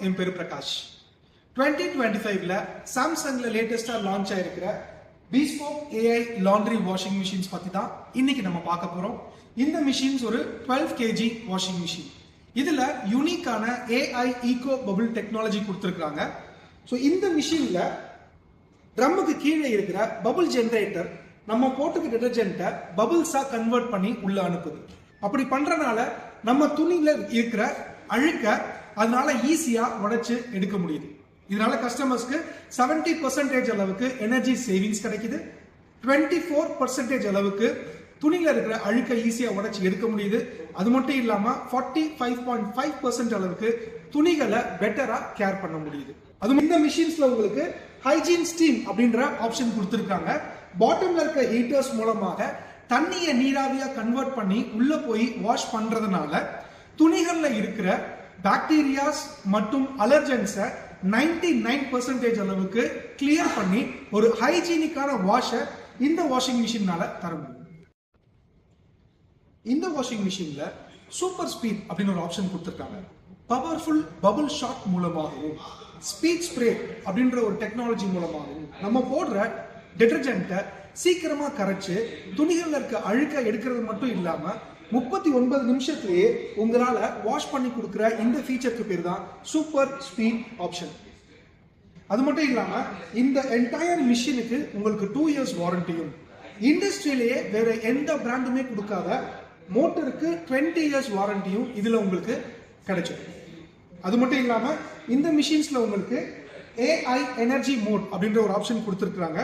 என் பேரு பிரகாஷ். 2025ல சாம்சங்ல லேட்டஸ்டா லான்ச் ஆயிருக்கிற Bespoke AI laundry washing machines பத்தி தான் இன்னைக்கு நம்ம பார்க்க போறோம். இந்த மிஷின்ஸ் ஒரு 12 kg வாஷிங் மிஷின். இதுல யூனிக்கான AI ஈகோ பபிள் டெக்னாலஜி கொடுத்திருக்காங்க. ஸோ இந்த மிஷின்ல ட்ரம்முக்கு கீழே இருக்கிற பபிள் ஜெனரேட்டர் நம்ம போட்டுக்க டிடர்ஜென்ட்டை பபிள்ஸா கன்வெர்ட் பண்ணி உள்ள அனுப்புது. அப்படி பண்றதுனால நம்ம துணியில இருக்கிற அழுக்க அதனால ஈஸியா உடைச்சு எடுக்க முடியுது. இதனால கஸ்டமர்ஸ்க்கு 70% அளவுக்கு எனர்ஜி சேவிங்ஸ் கிடைக்குது. 24% அளவுக்கு துணியில இருக்கிற அழுக்க ஈஸியா உடைச்சு எடுக்க முடியுது. அது மட்டும் இல்லாம 45.5% அளவுக்கு துணிகளை பெட்டரா கேர் பண்ண முடியுது. அதுவும் இந்த மிஷின்ஸ்ல உங்களுக்கு ஹைஜீன் ஸ்டீம் அப்படின்ற ஆப்ஷன் கொடுத்திருக்காங்க. பாட்டம்ல இருக்க ஹீட்டர்ஸ் மூலமாக தண்ணியை நீராவியா கன்வெர்ட் பண்ணி உள்ள போய் வாஷ் பண்றதுனால துணிகள்ல இருக்கிற பாக்டீரியாஸ் மற்றும் அலர்ஜன்ஸை 99% அளவுக்கு கிளியர் பண்ணி ஒரு ஹைஜீனிக்கான வாஷை இந்த வாஷிங் மிஷினால தர முடியும். இந்த வாஷிங் மிஷின்ல சூப்பர் ஸ்பீட் அப்படின்னு ஒரு ஆப்ஷன் கொடுத்திருக்காங்க. பவர்ஃபுல் பபிள் ஷாட் மூலமாகவும் ஸ்பீட் ஸ்ப்ரே அப்படின்ற ஒரு டெக்னாலஜி மூலமாகவும் நம்ம போடுற டிடர்ஜென்ட்டை சீக்கிரமா கரைச்சு துணிகள்ல இருக்க அழுக்க எடுக்கிறது மட்டும் இல்லாம 39 நிமிஷத்திலேயே உங்களால வாஷ் பண்ணி கொடுக்குற இந்த ஃபீச்சருக்கு பேர் தான் சூப்பர் ஸ்பீட் ஆப்ஷன். அது மட்டும் இல்லாம இந்த என்டையர் மிஷினுக்கு உங்களுக்கு 2 years வாரண்டியும், இண்டஸ்ட்ரியிலேயே வேற எந்த பிராண்டுமே கொடுக்காத மோட்டருக்கு 20 years வாரண்டியும் இதுல உங்களுக்கு கிடைச்சிடும். அது மட்டும் இல்லாம இந்த மிஷின்ஸ்ல உங்களுக்கு AI எனர்ஜி மோட் அப்படின்ற ஒரு ஆப்ஷன் கொடுத்திருக்காங்க.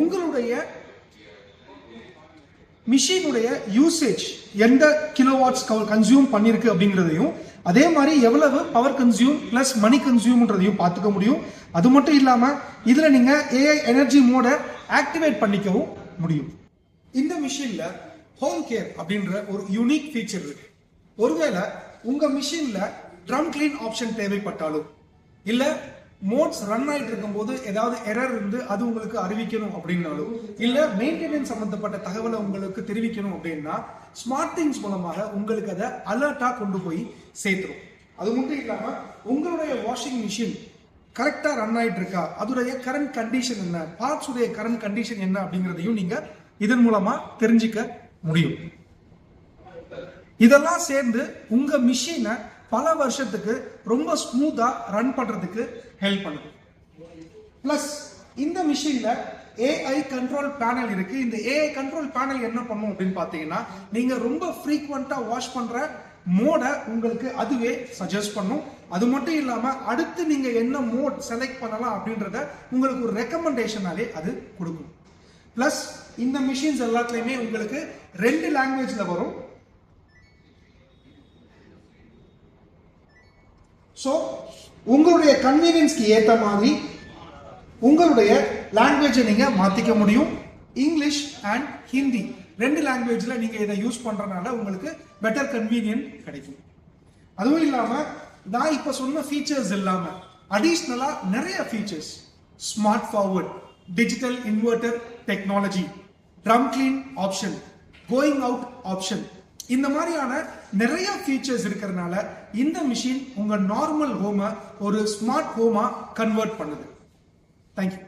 உங்களுடைய மிஷினுடைய யூசேஜ் எந்த கிலோவாட்ஸ் கன்சியூம் பண்ணிருக்கு அப்படிங்கிறதையும், அதே மாதிரி எவ்வளவு பவர் கன்சியூம் பிளஸ் மணி கன்சியூம்ன்றதையும் பார்த்துக்க முடியும். அது மட்டும் இல்லாம இதுல நீங்க AI எனர்ஜி மோட ஆக்டிவேட் பண்ணிக்கவும் முடியும். இந்த மிஷின்ல ஹோம் கேர் அப்படின்ற ஒரு யூனிக் ஃபீச்சர் இருக்கு. ஒருவேளை உங்க மிஷின்ல ட்ரம் கிளீன் ஆப்ஷன் தேவைப்பட்டாலும், இல்ல மோட்ஸ் ரன் ஆயிட்டு இருக்கும் போது ஏதாவது எரர் இருந்து அது உங்களுக்கு அறிவிக்கணும் அப்படின்னாலும், இல்ல மெயின்டெனன்ஸ் சம்பந்தப்பட்ட தகவலை உங்களுக்கு தெரிவிக்கணும் அப்படின்னா ஸ்மார்ட் திங்ஸ் மூலமாக உங்களுக்கு அதை அலர்ட்டா கொண்டு போய் சேர்த்துரும். அது மட்டும் இல்லாம உங்களுடைய வாஷிங் மிஷின் கரெக்டா ரன் ஆயிட்டு இருக்கா, அதோடைய கரண்ட் கண்டிஷன் என்ன, பார்ட்ஸ் உடைய கரண்ட் கண்டிஷன் என்ன அப்படிங்கிறதையும் நீங்க இதன் மூலமா தெரிஞ்சுக்க முடியும். இதெல்லாம் சேர்ந்து உங்க மிஷினை பல வருஷத்துக்கு ரொம்ப ஸ்மூத்தா ரன் பண்றதுக்கு ஹெல்ப் பண்ணுது. பிளஸ் இந்த மிஷின்ல AI கண்ட்ரோல் பேனல் இருக்கு. இந்த AI கண்ட்ரோல் பேனல் என்ன பண்ணும் அப்படின்னு பாத்தீங்கன்னா, நீங்க ரொம்ப ஃப்ரீக்வெண்டா வாஷ் பண்ற மோட உங்களுக்கு அதுவே சஜஸ்ட் பண்ணும். அது மட்டும் இல்லாம அடுத்து நீங்க என்ன மோட் செலக்ட் பண்ணலாம் அப்படின்றத உங்களுக்கு ஒரு ரெக்கமெண்டேஷனாலே அது கொடுக்கும். பிளஸ் இந்த மிஷின்ஸ் எல்லாத்துலயுமே உங்களுக்கு 2 லாங்குவேஜ்ல வரும். ஸோ உங்களுடைய கன்வீனியன்ஸ்க்கு ஏற்ற மாதிரி உங்களுடைய லாங்குவேஜை நீங்க மாத்திக்க முடியும். இங்கிலீஷ் அண்ட் ஹிந்தி 2 லாங்குவேஜ்ல நீங்க இதை யூஸ் பண்றதுனால உங்களுக்கு பெட்டர் கன்வீனியன்ட் கிடைக்கும். அதுவும் இல்லாம நான் இப்ப சொன்ன ஃபீச்சர்ஸ் இல்லாம அடிஷ்னலா நிறைய features, smart forward, digital inverter technology, drum clean option, going out option, இந்த மாதிரியான நிறைய ஃபீச்சர்ஸ் இருக்கிறதுனால இந்த மிஷின் உங்க நார்மல் ஹோமை ஒரு ஸ்மார்ட் ஹோமா கன்வெர்ட் பண்ணுது. தேங்க்யூ.